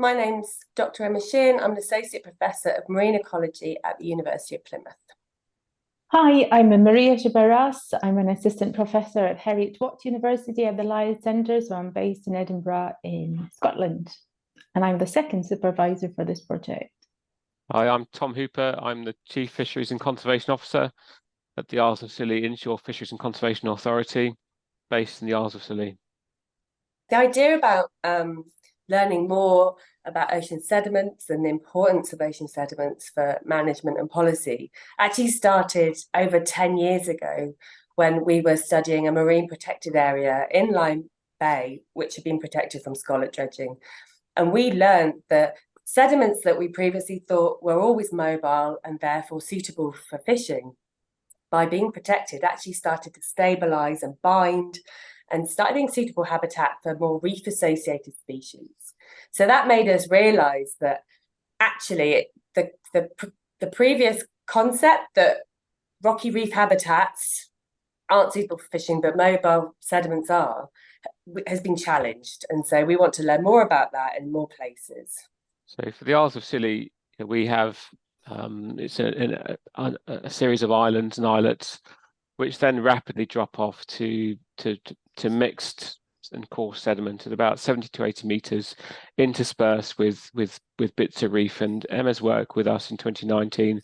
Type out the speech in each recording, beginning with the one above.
My name's Dr. Emma Sheehan. I'm an Associate Professor of Marine Ecology at the University of Plymouth. Hi, I'm Marija Sciberras. I'm an Assistant Professor at Heriot-Watt University at the Lyell Centre, so I'm based in Edinburgh in Scotland. And I'm the second supervisor for this project. Hi, I'm Tom Hooper. I'm the Chief Fisheries and Conservation Officer at the Isles of Scilly Inshore Fisheries and Conservation Authority, based in the Isles of Scilly. The idea about learning more about ocean sediments and the importance of ocean sediments for management and policy actually started over 10 years ago when we were studying a marine protected area in Lyme Bay, which had been protected from scallop dredging. And we learned that sediments that we previously thought were always mobile and therefore suitable for fishing, by being protected, actually started to stabilize and bind and started being suitable habitat for more reef-associated species. So that made us realize that actually the previous concept that rocky reef habitats aren't suitable for fishing, but mobile sediments are, has been challenged. And so we want to learn more about that in more places. So for the Isles of Scilly, we have it's a series of islands and islets, which then rapidly drop off to mixed and coarse sediment at about 70 to 80 meters, interspersed with bits of reef. And Emma's work with us in 2019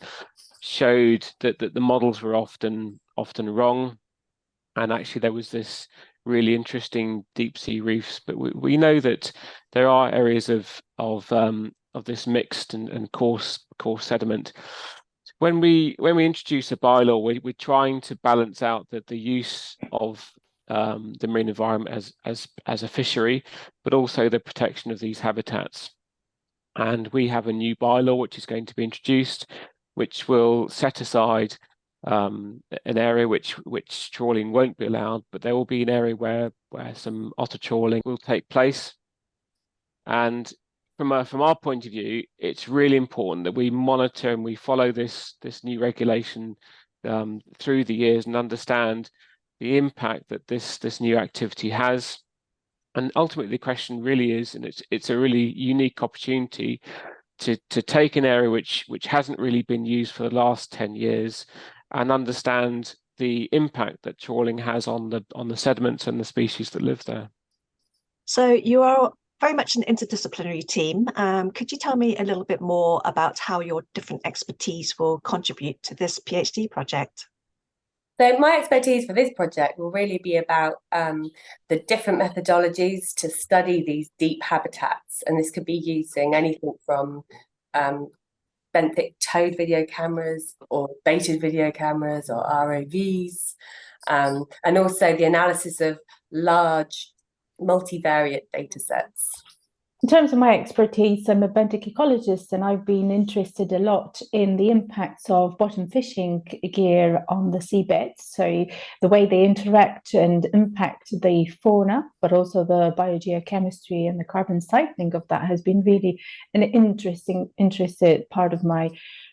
showed that the models were often wrong, and actually there was this really interesting deep sea reefs. But we know that there are areas of this mixed and coarse as when we introduce a bylaw, we're trying to balance out the use of the marine environment as a fishery, but also the protection of these habitats. And we have a new bylaw which is going to be introduced, which will set aside an area which trawling won't be allowed, but there will be an area where some otter trawling will take place. And from our point of view, it's really important that we monitor and we follow this new regulation through the years and understand the impact that this new activity has. And ultimately, the question really is, and it's a really unique opportunity to take an area which hasn't really been used for the last 10 years and understand the impact that trawling has on the sediments and the species that live there. So you are very much an interdisciplinary team. Could you tell me a little bit more about how your different expertise will contribute to this PhD project? So my expertise for this project will really be about the different methodologies to study these deep habitats. And this could be using anything from benthic towed video cameras or baited video cameras or ROVs, and also the analysis of large multivariate data sets. In terms of my expertise, I'm a benthic ecologist, and I've been interested a lot in the impacts of bottom fishing gear on the seabed. So the way they interact and impact the fauna, but also the biogeochemistry and the carbon cycling of that has been really an interested part of my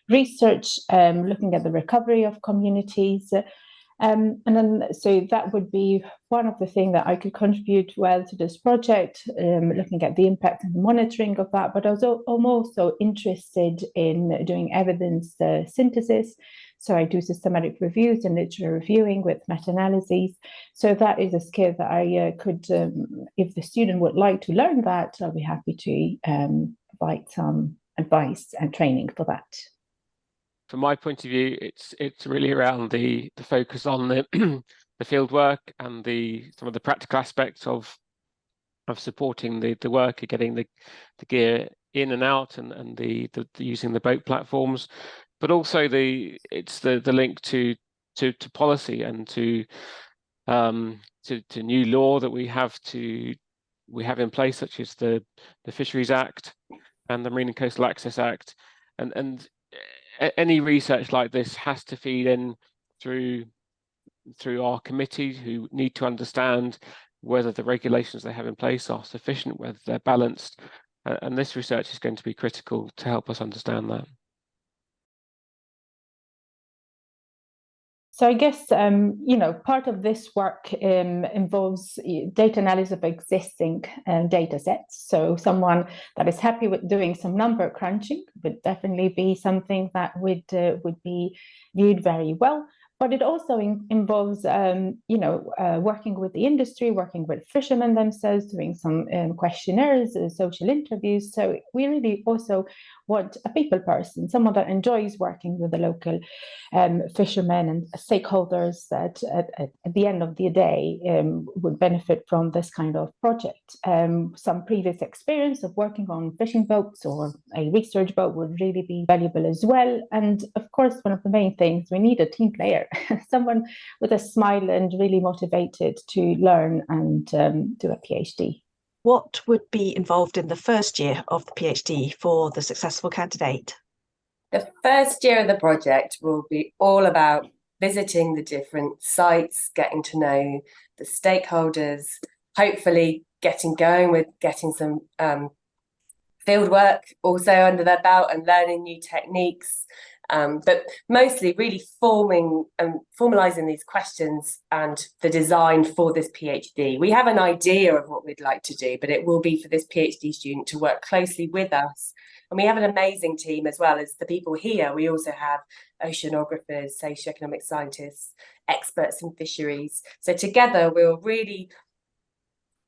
research, looking at the recovery of communities. And then, so that would be one of the things that I could contribute well to this project, looking at the impact and monitoring of that. But I'm also interested in doing evidence synthesis. So I do systematic reviews and literature reviewing with meta-analyses. So that is a skill that I could, if the student would like to learn that, I'll be happy to provide some advice and training for that. From my point of view, it's really around the focus on the the field work and some of the practical aspects of supporting the work of getting the gear in and out and the using the boat platforms, but also it's the link to policy and to new law that we have in place, such as the Fisheries Act and the Marine and Coastal Access Act, and any research like this has to feed in through our committee, who need to understand whether the regulations they have in place are sufficient, whether they're balanced, and this research is going to be critical to help us understand that. So I guess, part of this work involves data analysis of existing data sets. So someone that is happy with doing some number crunching would definitely be something that would be viewed very well. But it also involves, working with the industry, working with fishermen themselves, doing some questionnaires, social interviews. So we really also want a people person, someone that enjoys working with the local fishermen and stakeholders that at the end of the day would benefit from this kind of project. Some previous experience of working on fishing boats or a research boat would really be valuable as well. And of course, one of the main things, we need a team player. Someone with a smile and really motivated to learn and do a PhD. What would be involved in the first year of the PhD for the successful candidate? The first year of the project will be all about visiting the different sites, getting to know the stakeholders, hopefully getting going with getting some field work also under their belt and learning new techniques. But mostly really formalizing these questions and the design for this PhD. We have an idea of what we'd like to do, but it will be for this PhD student to work closely with us. And we have an amazing team as well as the people here. We also have oceanographers, socioeconomic scientists, experts in fisheries. So together we'll really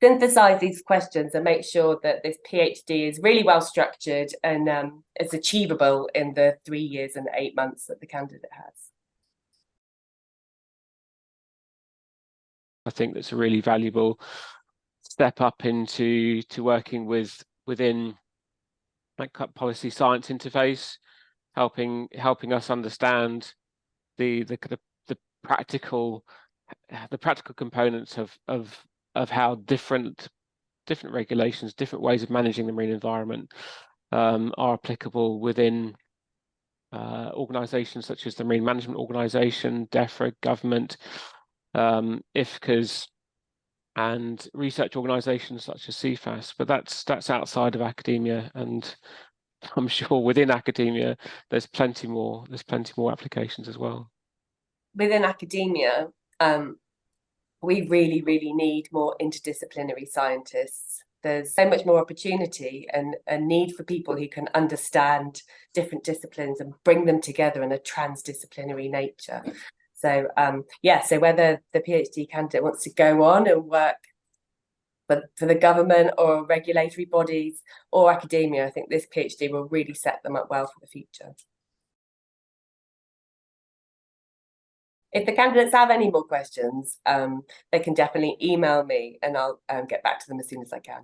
synthesize these questions and make sure that this PhD is really well structured and is achievable in the 3 years and 8 months that the candidate has. I think that's a really valuable step up into working within like policy science interface, helping us understand the practical components of how different regulations, different ways of managing the marine environment are applicable within organisations such as the Marine Management Organisation, DEFRA, government, IFCAs, and research organisations such as CFAS. But that's outside of academia, and I'm sure within academia there's plenty more applications as well. Within academia, we really, really need more interdisciplinary scientists. There's so much more opportunity and a need for people who can understand different disciplines and bring them together in a transdisciplinary nature. So so whether the PhD candidate wants to go on and work for the government or regulatory bodies or academia, I think this PhD will really set them up well for the future. If the candidates have any more questions, they can definitely email me and I'll get back to them as soon as I can.